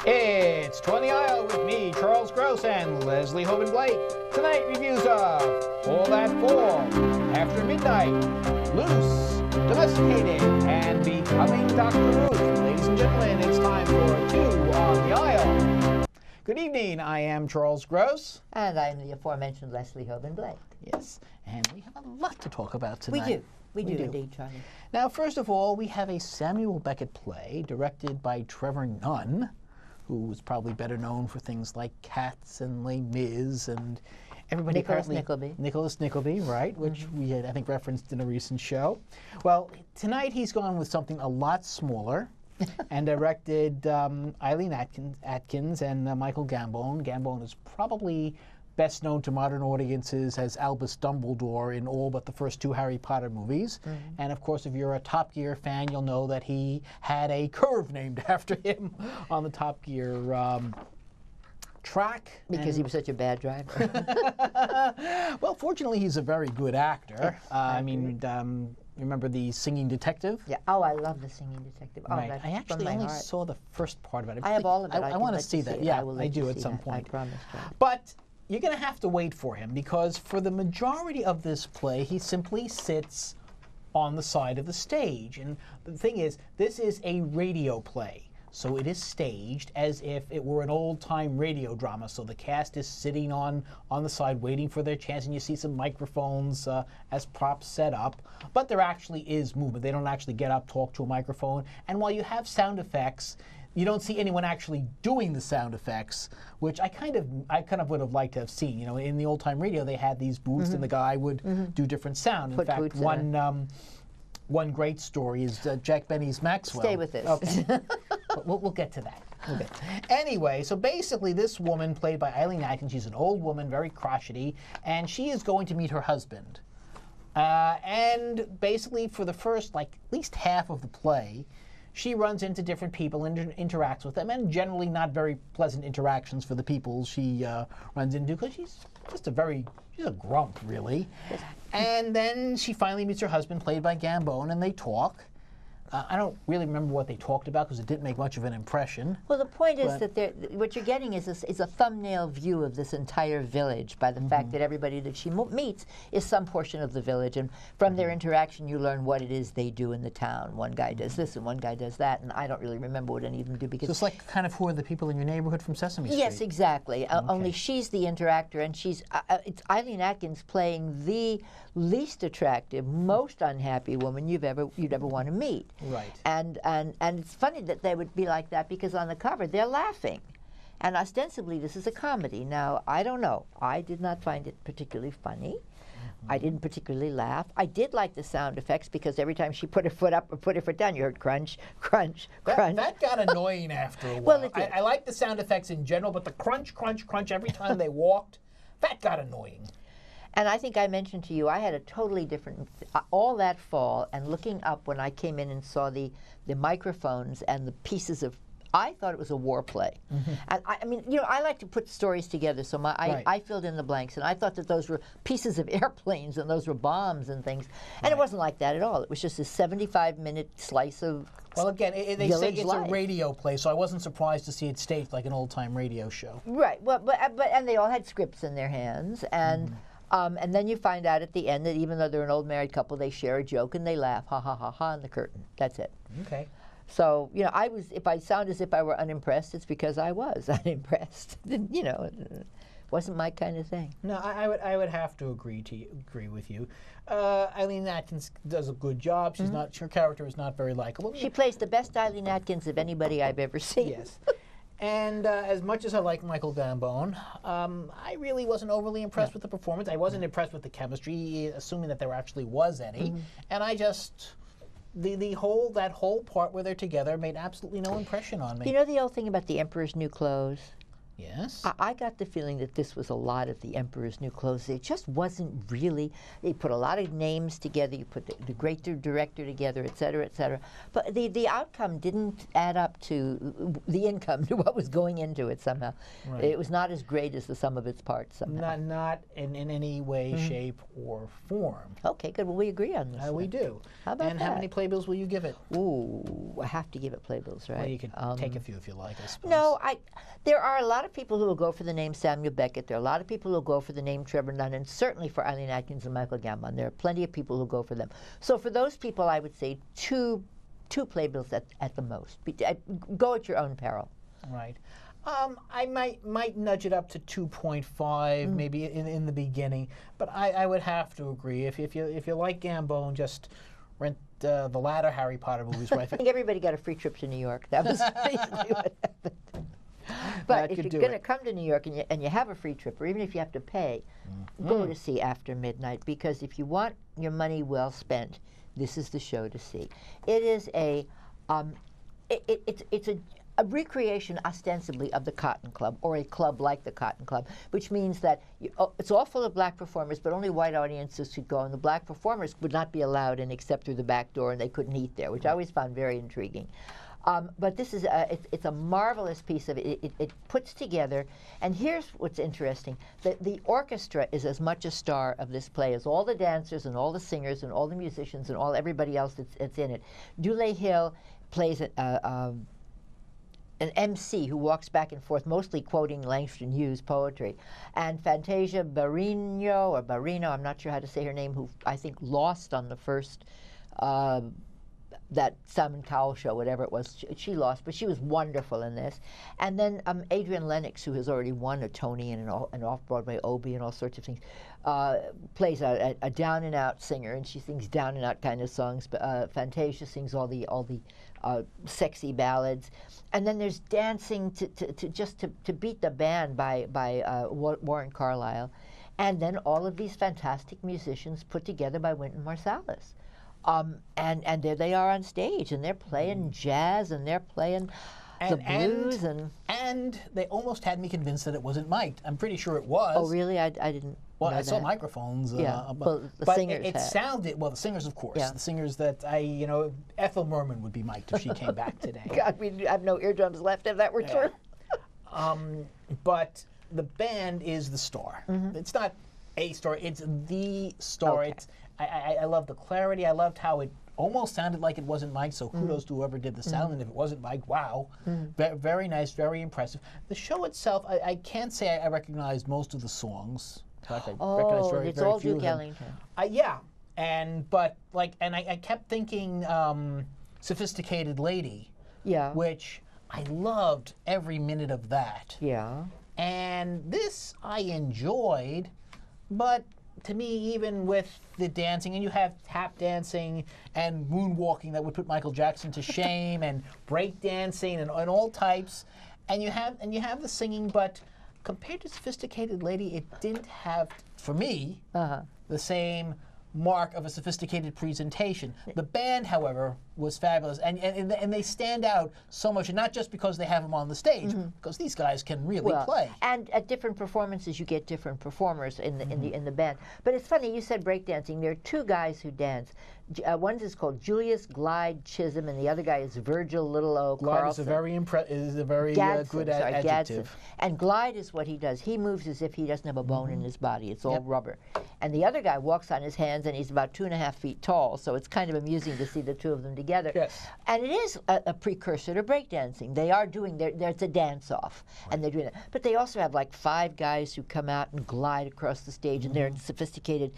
It's 20 Aisle with me, Charles Gross, and Leslie Hoban Blake. Tonight, reviews of All That Fall, After Midnight, Luce, Domesticated, and Becoming Dr. Ruth. Ladies and gentlemen, it's time for Two on the Aisle. Good evening, I am Charles Gross. And I'm the aforementioned Leslie Hoban Blake. Yes, and we have a lot to talk about tonight. We do indeed, Charlie. Now, first of all, we have a Samuel Beckett play directed by Trevor Nunn, who was probably better known for things like Cats and Les Mis and everybody Nicholas Nickleby, right, which we had, I think, referenced in a recent show. Well, tonight he's gone with something a lot smaller and directed Eileen Atkins and Michael Gambon. Gambon is probably best known to modern audiences as Albus Dumbledore in all but the first two Harry Potter movies. And of course, if you're a Top Gear fan, you'll know that he had a curve named after him on the Top Gear track. Because he was such a bad driver. Well, fortunately, he's a very good actor. I mean, remember The Singing Detective? Yeah. Oh, I love The Singing Detective. Oh, right. I actually only saw the first part of it. I have all of it. I want to see that. Yeah, I do at some point. I promise. But you're going to have to wait for him, because for the majority of this play, he simply sits on the side of the stage. And the thing is, this is a radio play. So it is staged as if it were an old-time radio drama. So the cast is sitting on the side waiting for their chance, and you see some microphones as props set up. But there actually is movement. They don't actually get up, talk to a microphone. And while you have sound effects, you don't see anyone actually doing the sound effects, which I kind of would have liked to have seen. You know, in the old-time radio, they had these booths, and the guy would do different sound. In fact, one great story is Jack Benny's Maxwell. Stay with this. Okay. we'll get to that. Anyway, so basically this woman, played by Eileen Atkins, she's an old woman, very crotchety, and she is going to meet her husband. And basically for the first, at least half of the play, she runs into different people and interacts with them, and generally not very pleasant interactions for the people she runs into, because she's a grump, really. And then she finally meets her husband, played by Gambon, and they talk. I don't really remember what they talked about, because it didn't make much of an impression. Well, the point is that what you're getting is a thumbnail view of this entire village by the fact that everybody that she meets is some portion of the village. And from their interaction, you learn what it is they do in the town. One guy does this and one guy does that, and I don't really remember what any of them do. Because so it's like kind of who are the people in your neighborhood from Sesame Street? Yes, exactly. Only she's the interactor, and it's Eileen Atkins playing the least attractive, most unhappy woman you'd ever want to meet. Right. And it's funny that they would be like that, because on the cover they're laughing. And ostensibly this is a comedy. Now, I don't know. I did not find it particularly funny. I didn't particularly laugh. I did like the sound effects, because every time she put her foot up or put her foot down, you heard crunch, crunch, crunch. That got annoying after a while. Well, it did. I like the sound effects in general, but the crunch, crunch, crunch every time they walked, that got annoying. And I think I mentioned to you, I had a totally different, all that fall, and looking up when I came in and saw the microphones and the pieces of, I thought it was a war play. And I mean, you know, I like to put stories together, so I filled in the blanks, and I thought that those were pieces of airplanes and those were bombs and things. And it wasn't like that at all. It was just a 75-minute slice of Well, again, they say it's life. a radio play, so I wasn't surprised to see it staged like an old-time radio show. Right. Well, and they all had scripts in their hands, and and then you find out at the end that even though they're an old married couple, they share a joke and they laugh, ha ha ha ha, on the curtain. That's it. Okay. So, you know, if I sound as if I were unimpressed, it's because I was unimpressed. You know, it wasn't my kind of thing. No, I would have to agree with you. Eileen Atkins does a good job. She's not, her character is not very likable. She plays the best Eileen Atkins of anybody I've ever seen. Yes. And as much as I like Michael Gambon, I really wasn't overly impressed with the performance. I wasn't impressed with the chemistry, assuming that there actually was any. And I just, that whole part where they're together made absolutely no impression on me. You know the old thing about the Emperor's New Clothes? Yes. I got the feeling that this was a lot of the Emperor's New Clothes. It just wasn't really. They put a lot of names together. You put the great director together, et cetera, et cetera. But the outcome didn't add up to the income, to what was going into it somehow. Right. It was not as great as the sum of its parts somehow. Not in any way, shape, or form. Okay, good. Well, we agree on this. We do. How about and that? how many playbills will you give it? Ooh, I have to give it playbills, right? Well, you could take a few if you like, I suppose. No, there are a lot of people who will go for the name Samuel Beckett. There are a lot of people who will go for the name Trevor Nunn, and certainly for Eileen Atkins and Michael Gambon. There are plenty of people who go for them. So for those people, I would say two playbills at the most. Go at your own peril. Right. I might nudge it up to 2.5, maybe in the beginning, but I would have to agree. If you like Gambon, just rent the latter Harry Potter movies. Right? I think everybody got a free trip to New York. That was basically what happened. But if you're going to come to New York and you have a free trip, or even if you have to pay, go to see After Midnight, because if you want your money well spent, this is the show to see. It is it's a recreation ostensibly of the Cotton Club, or a club like the Cotton Club, which means that it's all full of black performers, but only white audiences could go, and the black performers would not be allowed in except through the back door, and they couldn't eat there, which I always found very intriguing. But this is it's a marvelous piece of it. It puts together, and here's what's interesting: the orchestra is as much a star of this play as all the dancers and all the singers and all the musicians and everybody else that's in it. Dule Hill plays an MC who walks back and forth, mostly quoting Langston Hughes' poetry. And Fantasia Barrino, I'm not sure how to say her name, who I think lost on the first, that Simon Cowell show, whatever it was, she lost, but she was wonderful in this. And then Adrienne Lennox, who has already won a Tony and an off-Broadway Obie and all sorts of things, plays a down-and-out singer, and she sings down-and-out kind of songs. Fantasia sings all the sexy ballads. And then there's dancing to beat the band by Warren Carlyle. And then all of these fantastic musicians put together by Wynton Marsalis. And there they are on stage, and they're playing jazz, and they're playing the blues, and they almost had me convinced that it wasn't mic'd. I'm pretty sure it was. Oh, really? I didn't. Well, know I saw that. microphones. Yeah, well, the but singers it had. sounded, well, the singers, of course. Yeah. The singers that Ethel Merman would be mic'd if she came back today. God, we have no eardrums left if that were true. But the band is the star. It's not a star, it's the star. Okay. I love the clarity. I loved how it almost sounded like it wasn't mic'd, so kudos to whoever did the sound. And if it wasn't mic'd, wow. Very nice, very impressive. The show itself, I can't say I recognized most of the songs. In fact, I recognized very, it's very all few Duke of them. Ellington. Yeah, and I kept thinking Sophisticated Lady, Yeah. which I loved every minute of that. Yeah. And this I enjoyed, but to me, even with the dancing, and you have tap dancing and moonwalking that would put Michael Jackson to shame, and break dancing and all types, and you have the singing, but compared to Sophisticated Lady, it didn't have, for me, the same mark of a sophisticated presentation. The band, however, was fabulous, and they stand out so much, and not just because they have them on the stage, because these guys can really play. And at different performances, you get different performers in the band. But it's funny, you said breakdancing. There are two guys who dance. One is called Julius Glide Chisholm, and the other guy is Virgil Little O. Glide Carlson. is a very good adjective. Gadsden. And glide is what he does. He moves as if he doesn't have a bone in his body. It's all rubber. And the other guy walks on his hands, and he's about 2.5 feet tall, so it's kind of amusing to see the two of them together. Yes. And it is a precursor to breakdancing. They are doing, there's a dance-off, and they're doing that. But they also have like 5 guys who come out and glide across the stage, and they're in sophisticated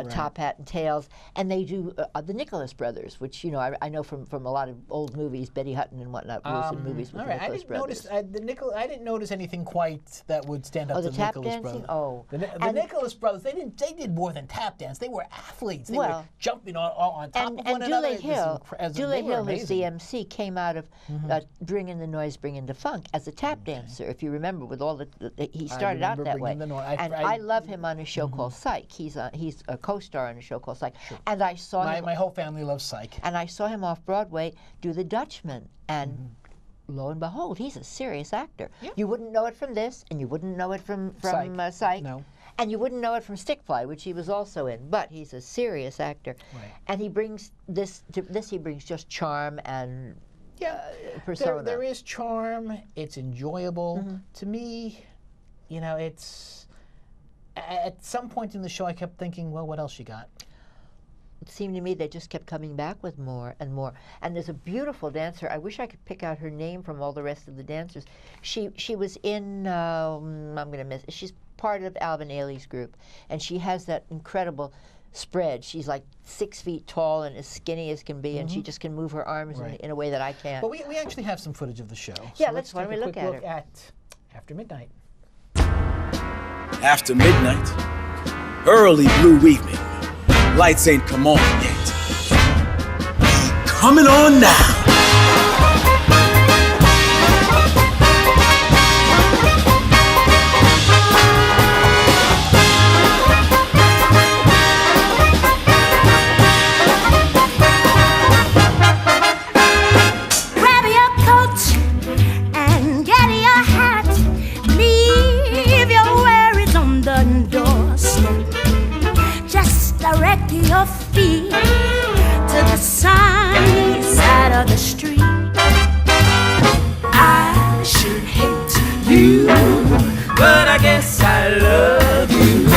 top hat and tails, and they do the Nicholas Brothers, which, I know from a lot of old movies, Betty Hutton and whatnot, was in movies with the Nicholas Brothers. I didn't notice anything quite that would stand up to the tap Nicholas dancing? Brothers. Oh. The Nicholas Brothers, they did more than tap dance. They were athletes. They were jumping on top of one another. Dule Hill, who's the MC, came out of Bringing the Noise, Bringing the Funk as a tap dancer, if you remember, with all he started out that way. I love him on a show called Psych. He's a co-star on a show called Psych. Sure. And I saw him. My whole family loves Psych. And I saw him off Broadway do The Dutchman, and lo and behold, he's a serious actor. Yeah. You wouldn't know it from this, and you wouldn't know it from Psych. No. And you wouldn't know it from Stickfly, which he was also in. But he's a serious actor. Right. And he brings he brings just charm and persona. There is charm. It's enjoyable. To me, it's... At some point in the show, I kept thinking, well, what else you got? It seemed to me they just kept coming back with more and more. And there's a beautiful dancer. I wish I could pick out her name from all the rest of the dancers. She was in, I'm going to miss it. She's part of Alvin Ailey's group. And she has that incredible spread. She's like 6 feet tall and as skinny as can be. And she just can move her arms in a way that I can't. Well, we actually have some footage of the show. Yeah, so let's why don't we take a look quick at look her? at After Midnight. After midnight, early blue evening, lights ain't come on yet. Coming on now. Grab your coat and get your hat. Leave your worries on the doorstep. Just direct your feet to the sunny side of the street. I should hate you, but I guess I love you.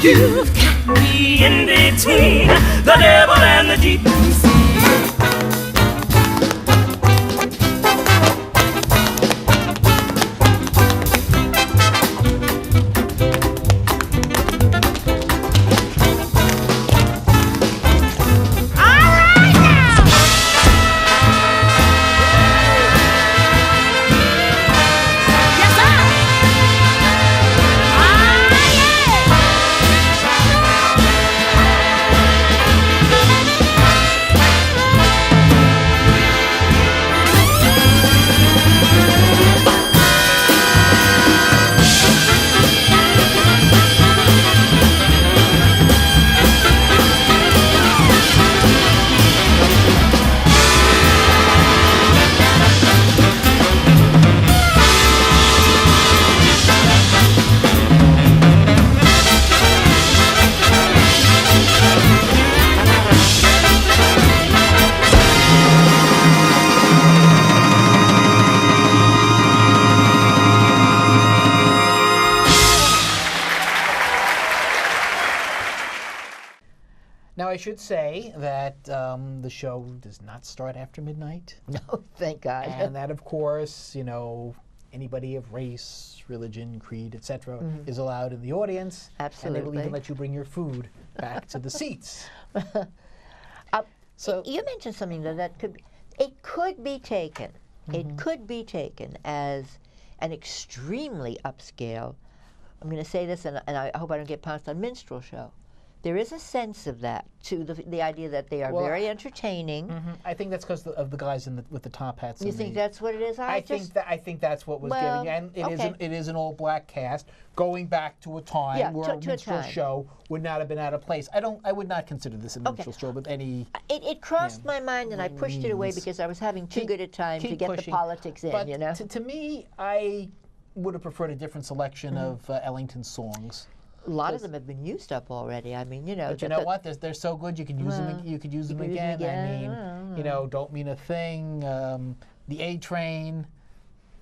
You've got me in between the devil and the deep blue sea. Now, I should say that the show does not start after midnight. No, thank God. And that, of course, anybody of race, religion, creed, etc., is allowed in the audience. Absolutely. And they will even let you bring your food back to the seats. So you mentioned something that could be taken. It could be taken as an extremely upscale. I'm going to say this, and I hope I don't get pounced on, minstrel show. There is a sense of that to the idea that they are very entertaining. I think that's because of the guys with the top hats. You think that's what it is? I think that's what was given, and it is an all black cast going back to a time where a minstrel show would not have been out of place. I would not consider this a minstrel show with any. It crossed my mind, and I pushed it away because I was having too good a time to get the politics in. But to me, I would have preferred a different selection of Ellington's songs. A lot of them have been used up already. I mean, But you know what? They're so good. You can use them. You could use them again. I mean, Don't Mean a Thing, The A Train.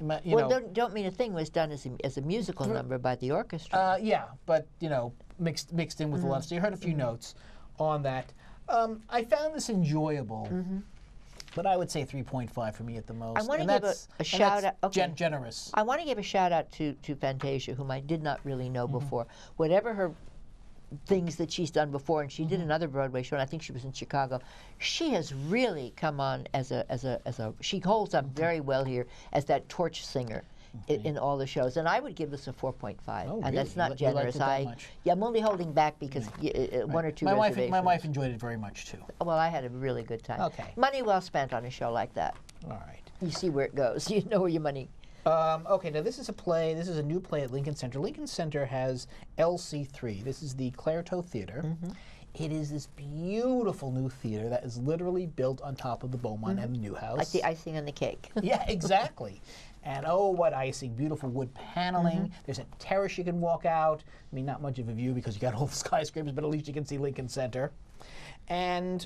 Don't Mean a Thing was done as a musical number by the orchestra. Yeah, but mixed in with a lot. So you heard a few notes on that. I found this enjoyable. But I would say 3.5 for me at the most. I want to give a shout out. Okay. Generous. I want to give a shout out to Fantasia, whom I did not really know before. Whatever her things that she's done before, and she did another Broadway show, and I think she was in Chicago. She has really come on as a. She holds up very well here as that torch singer. In all the shows, and I would give this a 4.5, Oh, and really? that's not You liked generous. it that much? I'm only holding back because one or two reservations. My wife enjoyed it very much too. Well, I had a really good time. Okay. Money well spent on a show like that. All right. You see where it goes. You know where your money. Okay, now this is a play. This is a new play at Lincoln Center. Lincoln Center has LC3. This is the Clairto Theater. It is this beautiful new theater that is literally built on top of the Beaumont Avenue house. Like the icing on the cake. Yeah, exactly. And oh, what icing, beautiful wood paneling. There's a terrace you can walk out. I mean, not much of a view because you got all the skyscrapers, but at least you can see Lincoln Center. And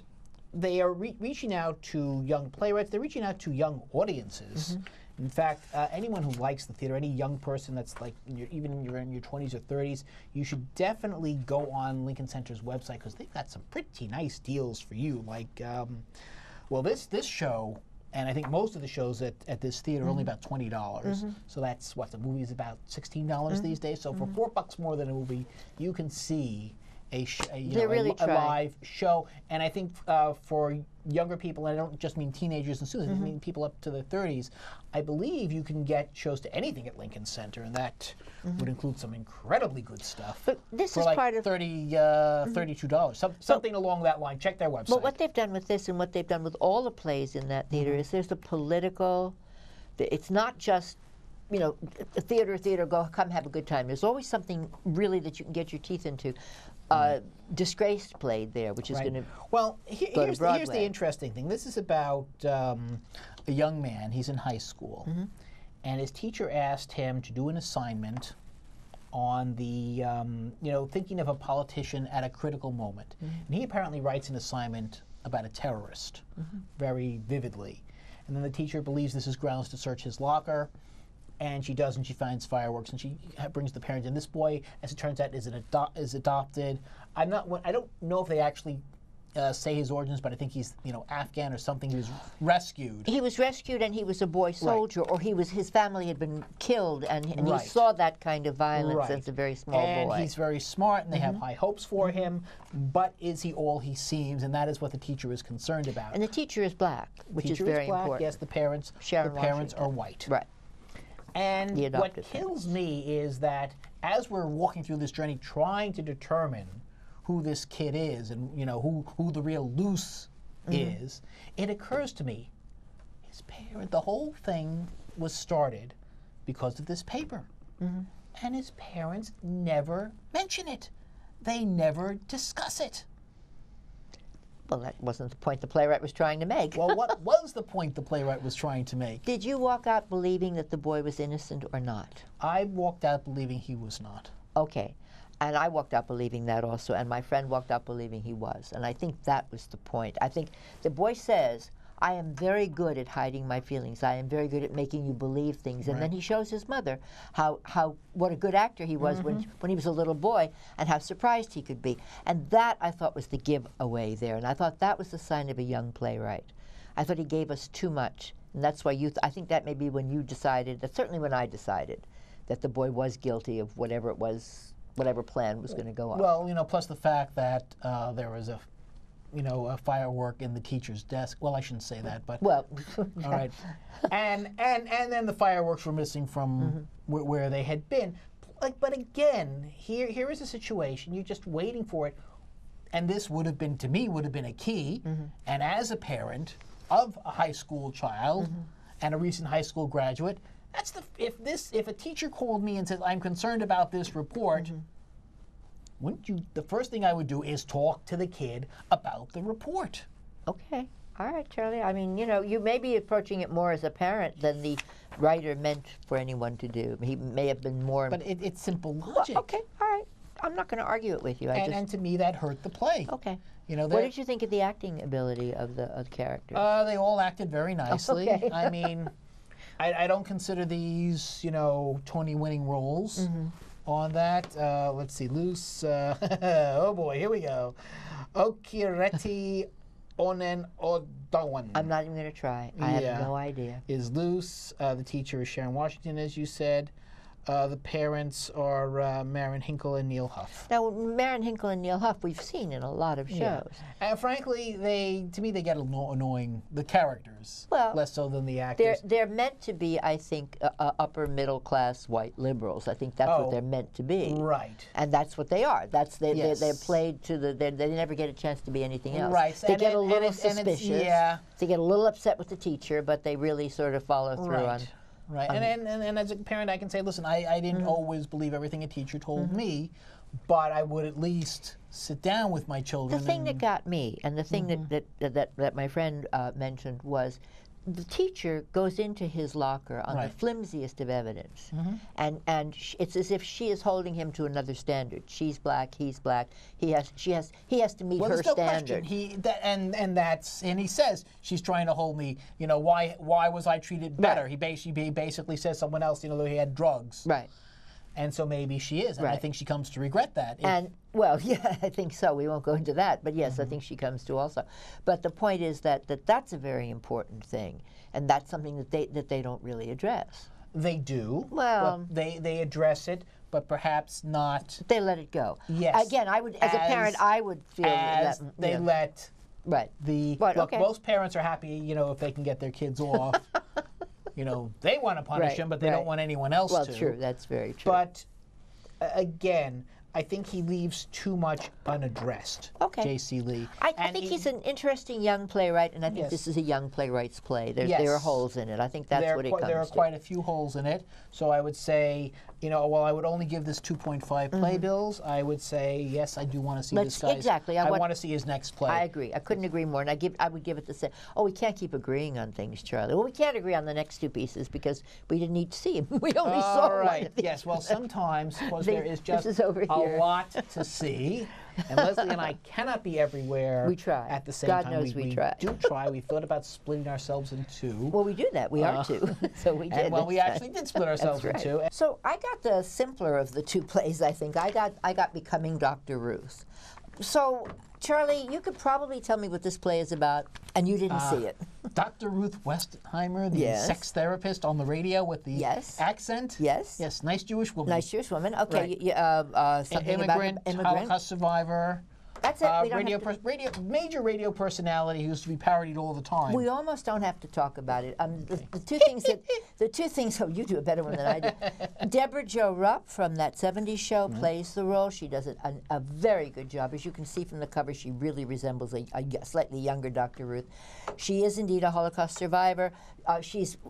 they are reaching out to young playwrights. They're reaching out to young audiences. In fact, anyone who likes the theater, any young person that's like, even in your 20s or 30s, you should definitely go on Lincoln Center's website because they've got some pretty nice deals for you. Like, well, this show, and I think most of the shows at this theater are only about $20. So that's what, the movie is about $16 these days. So for $4 more than a movie, you can see a live show. And I think for younger people, and I don't just mean teenagers and students, I mean people up to their 30s, I believe you can get shows to anything at Lincoln Center, and that would include some incredibly good stuff. But this for is like part of $32, something along that line. Check their website. But what they've done with this and what they've done with all the plays in that theater is there's a political, it's not just, you know, theater, go, come have a good time. There's always something really that you can get your teeth into. Disgraced played there, which is going to here's the interesting thing. This is about a young man. He's in high school, and his teacher asked him to do an assignment on the, thinking of a politician at a critical moment. And he apparently writes an assignment about a terrorist very vividly. And then the teacher believes this is grounds to search his locker. And she does, and she finds fireworks, and she brings the parents in. This boy, as it turns out, is adopted. I don't know if they actually say his origins, but I think he's Afghan or something. He was rescued. He was rescued, and he was a boy soldier, or his family had been killed, and he saw that kind of violence as a very small boy. And he's very smart, and they have high hopes for him. But is he all he seems? And that is what the teacher is concerned about. And the teacher is black, which is very important. Yes, the parents are white. Right. And what kills me is that as we're walking through this journey, trying to determine who this kid is and who the real Luce is, it occurs to me, the whole thing was started because of this paper, and his parents never mention it. They never discuss it. Well, that wasn't the point the playwright was trying to make. Well, what was the point the playwright was trying to make? Did you walk out believing that the boy was innocent or not? I walked out believing he was not. Okay. And I walked out believing that also, and my friend walked out believing he was. And I think that was the point. I think the boy says, I am very good at hiding my feelings. I am very good at making you believe things. And then he shows his mother what a good actor he was when he was a little boy and how surprised he could be. And that, I thought, was the giveaway there. And I thought that was the sign of a young playwright. I thought he gave us too much. And that's why I think that may be when you decided, that's certainly when I decided, that the boy was guilty of whatever it was, whatever plan was going to go on. Well, plus the fact that there was a firework in the teacher's desk. Well, I shouldn't say that, but well, all right. And then the fireworks were missing from where they had been. But again, here is a situation. You're just waiting for it, and this would have been a key. And as a parent of a high school child and a recent high school graduate, if a teacher called me and said, I'm concerned about this report. Wouldn't you? The first thing I would do is talk to the kid about the report. Okay. All right, Charlie. I mean, you may be approaching it more as a parent than the writer meant for anyone to do. He may have been more... But it's simple logic. Well, okay. All right. I'm not going to argue it with you. And to me, that hurt the play. Okay. What did you think of the acting ability of the characters? They all acted very nicely. Okay. I mean, I don't consider these, Tony-winning roles. On that, let's see, Luce, oh boy, here we go. Okireti Onen Odawan. I'm not even going to try. I have no idea. Is Luce. The teacher is Sharon Washington, as you said. The parents are Marin Hinkle and Neil Huff. Now, Marin Hinkle and Neil Huff, we've seen in a lot of shows. And frankly, to me, they get a little annoying, the characters, less so than the actors. They're meant to be, I think, upper middle class white liberals. I think that's what they're meant to be. Right. And that's what they are. They're played to they never get a chance to be anything else. Right. They get a little suspicious. They get a little upset with the teacher, but they really sort of follow through on Right, and as a parent, I can say, listen, I didn't always believe everything a teacher told me, but I would at least sit down with my children. The thing that got me, and the thing that my friend mentioned was, the teacher goes into his locker on the flimsiest of evidence, and it's as if she is holding him to another standard. She's black, he's black. He has to meet her standard. And he says she's trying to hold me. You know, why was I treated better? He basically says someone else. You know, he had drugs. Right. And so maybe she is, and I think she comes to regret that. Well, yeah, I think so. We won't go into that, but yes, I think she comes to also. But the point is that's a very important thing, and that's something that they don't really address. They do. Well, they address it, but perhaps not. They let it go. Yes. Again, I would, as a parent, I would feel as that they let. Right. Look, most parents are happy, you know, if they can get their kids off. You know, they want to punish him, but they don't want anyone else to. Well, true. That's very true. But again, I think he leaves too much unaddressed. Okay. J.C. Lee. I think he's an interesting young playwright, and I think this is a young playwright's play. There are holes in it. I think that's what it comes to. There are quite a few holes in it. So I would say, you know, while I would only give this 2.5 playbills, I would say, yes, I do want to see this guy. Exactly. I want to see his next play. I agree. I couldn't agree more. And I would give it the same. Oh, we can't keep agreeing on things, Charlie. Well, we can't agree on the next two pieces because we didn't need to see him. We only saw one of these. Yes, well, sometimes, because there is just a lot to see. And Leslie and I cannot be everywhere at the same time. God knows we try. We do try. We thought about splitting ourselves in two. Well, we do that. We are two. So we did. Well, we actually did split ourselves in two. So I got the simpler of the two plays, I think. I got Becoming Dr. Ruth. So, Charlie, you could probably tell me what this play is about, and you didn't see it. Dr. Ruth Westheimer, the sex therapist on the radio with the accent. Yes. Yes, nice Jewish woman. Nice Jewish woman. Okay. Right. Something immigrant, about immigrant. Holocaust survivor. That's it. Major radio personality who used to be parodied all the time. We almost don't have to talk about it. The two things. Oh, you do a better one than I do. Deborah Jo Rupp from that '70s show plays the role. She does a very good job. As you can see from the cover, she really resembles a slightly younger Dr. Ruth. She is indeed a Holocaust survivor.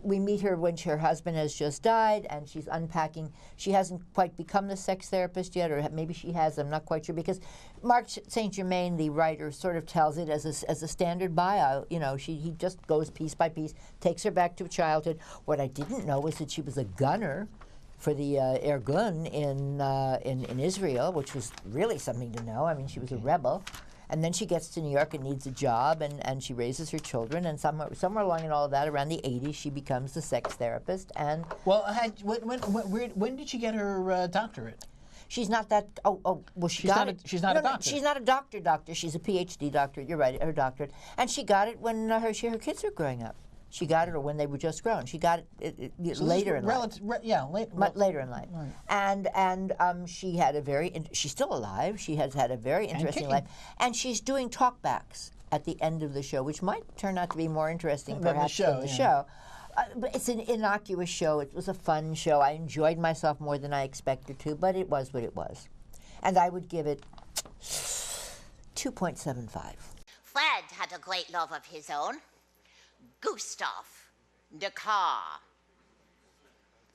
We meet her when her husband has just died, and she's unpacking. She hasn't quite become the sex therapist yet, or maybe she has. I'm not quite sure, because Mark St. Germain, the writer, sort of tells it as a standard bio. You know, he just goes piece by piece, takes her back to childhood. What I didn't know was that she was a gunner for the Irgun in Israel, which was really something to know. I mean, she was a rebel. And then she gets to New York and needs a job, and she raises her children. And somewhere along in all of that, around the '80s, she becomes the sex therapist. And when did she get her doctorate? She's not that. Well, she got it. She's not a doctor. She's not a doctor. She's a PhD doctorate. You're right, her doctorate. And she got it when her kids were growing up. She got it, or when they were just grown. She got it later in life. Later in life. Right. And she had she's still alive. She has had a very interesting life. And she's doing talkbacks at the end of the show, which might turn out to be more interesting perhaps than the show. But it's an innocuous show. It was a fun show. I enjoyed myself more than I expected to, but it was what it was. And I would give it 2.75. Fred had a great love of his own. Gustav, the car.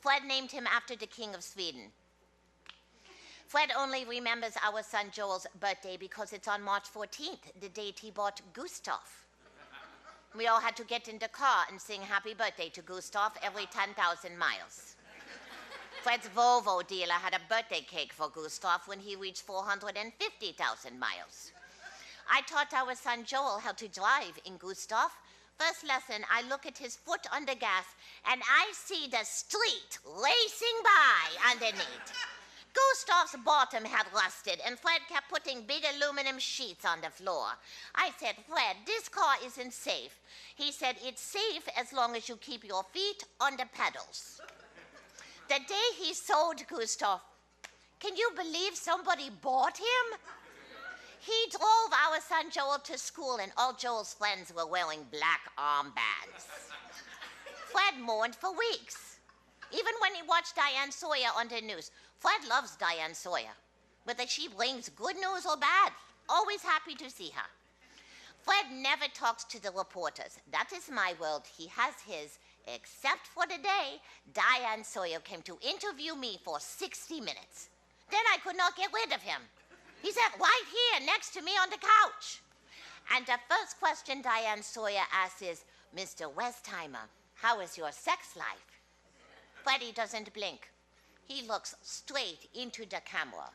Fred named him after the King of Sweden. Fred only remembers our son Joel's birthday because it's on March 14th, the date he bought Gustav. We all had to get in the car and sing happy birthday to Gustav every 10,000 miles. Fred's Volvo dealer had a birthday cake for Gustav when he reached 450,000 miles. I taught our son Joel how to drive in Gustav. First lesson, I look at his foot on the gas, and I see the street racing by underneath. Gustav's bottom had rusted, and Fred kept putting big aluminum sheets on the floor. I said, Fred, this car isn't safe. He said, it's safe as long as you keep your feet on the pedals. The day he sold Gustav, can you believe somebody bought him? He drove our son Joel to school, and all Joel's friends were wearing black armbands. Fred mourned for weeks. Even when he watched Diane Sawyer on the news. Fred loves Diane Sawyer. Whether she brings good news or bad, always happy to see her. Fred never talks to the reporters. That is my world. He has his, Except for today, Diane Sawyer came to interview me for 60 minutes. Then I could not get rid of him. He sat right here next to me on the couch. And the first question Diane Sawyer asks is, Mr. Westheimer, how is your sex life? Freddie doesn't blink. He looks straight into the camera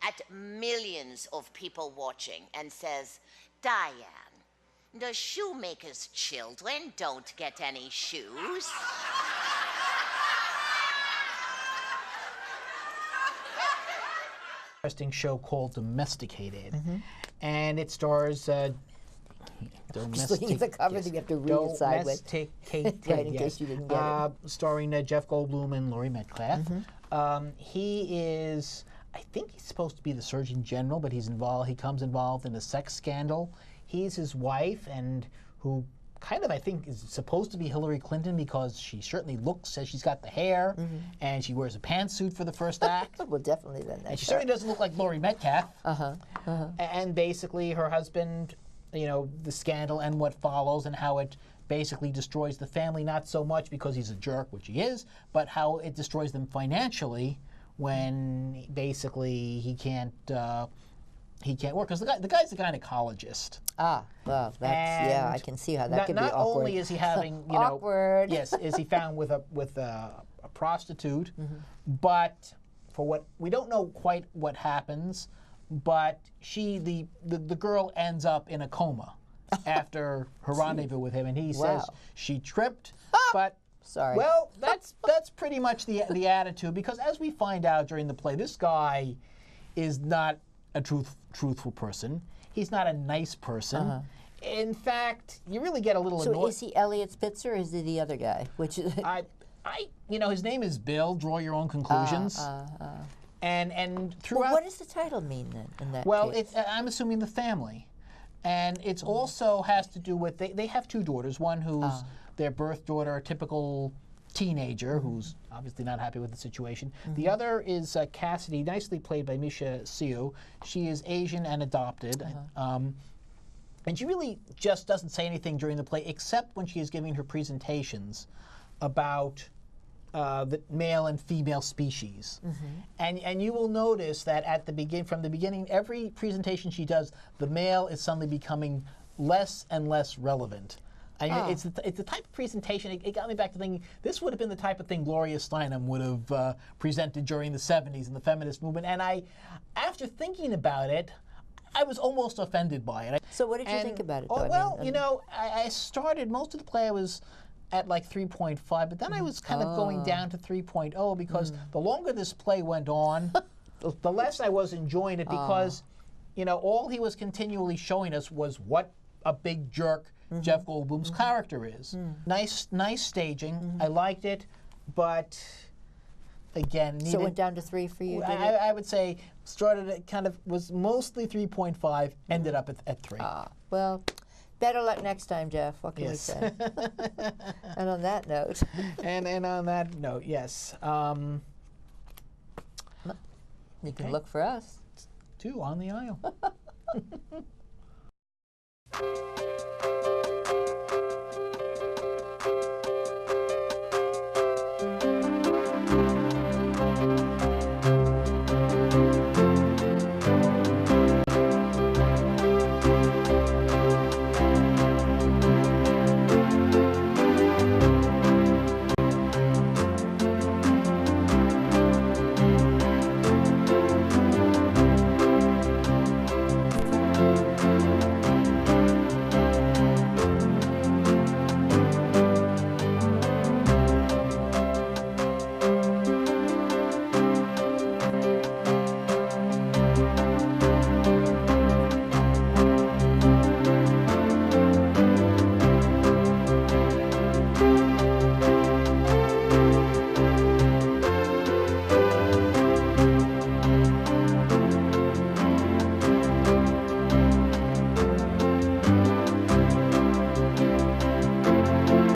at millions of people watching and says, Diane, the shoemaker's children don't get any shoes. Interesting show called Domesticated, and it stars Just looking at the cover, you have to read it sideways. Domesticated, Right, in case you didn't get it. Starring Jeff Goldblum and Laurie Metcalf. He is, I think he's supposed to be the Surgeon General, but he comes involved in a sex scandal. He's his wife, and who kind of, I think, is supposed to be Hillary Clinton because she certainly looks as she's got the hair, and she wears a pantsuit for the first act. Well, definitely then. And she certainly doesn't look like Laurie Metcalf. And basically her husband, you know, the scandal and what follows and how it basically destroys the family, not so much because he's a jerk, which he is, but how it destroys them financially when basically he can't work. Because the guy's a gynecologist. Ah, well, that's, yeah, I can see how that could be awkward. Not only is he having, you know, awkward. yes, is he found with a prostitute, but for what we don't know quite what happens, but the girl ends up in a coma after her rendezvous with him, and he says she tripped, but sorry. Well, that's pretty much the attitude, because as we find out during the play, this guy is not a truthful person. He's not a nice person. In fact, you really get a little annoyed. So is he Elliot Spitzer, or is he the other guy? Which you know, his name is Bill. Draw your own conclusions. And throughout. Well, what does the title mean then? In that case? I'm assuming the family, and it's also has to do with they have two daughters. One who's their birth daughter, a typical teenager who's obviously not happy with the situation. The other is Cassidy, nicely played by Misha Siu. She is Asian and adopted. And she really just doesn't say anything during the play, except when she is giving her presentations about the male and female species. And you will notice that from the beginning, every presentation she does, the male is suddenly becoming less and less relevant. It's the type of presentation, it got me back to thinking, this would have been the type of thing Gloria Steinem would have presented during the 70s in the feminist movement. And after thinking about it, I was almost offended by it. So what did you think about it, though? Well, you know, I started, most of the play I was at like 3.5, but then I was kind of going down to 3.0 because the longer this play went on, the less I was enjoying it because, you know, all he was continually showing us was what a big jerk Jeff Goldblum's character is. Nice staging. I liked it, but again, so it went down to 3 for you? I would say started at was mostly 3.5, ended up at 3. Well, better luck next time, Jeff. What can we say? And on that note. and on that note, yes. You can look for us. 2 on the aisle.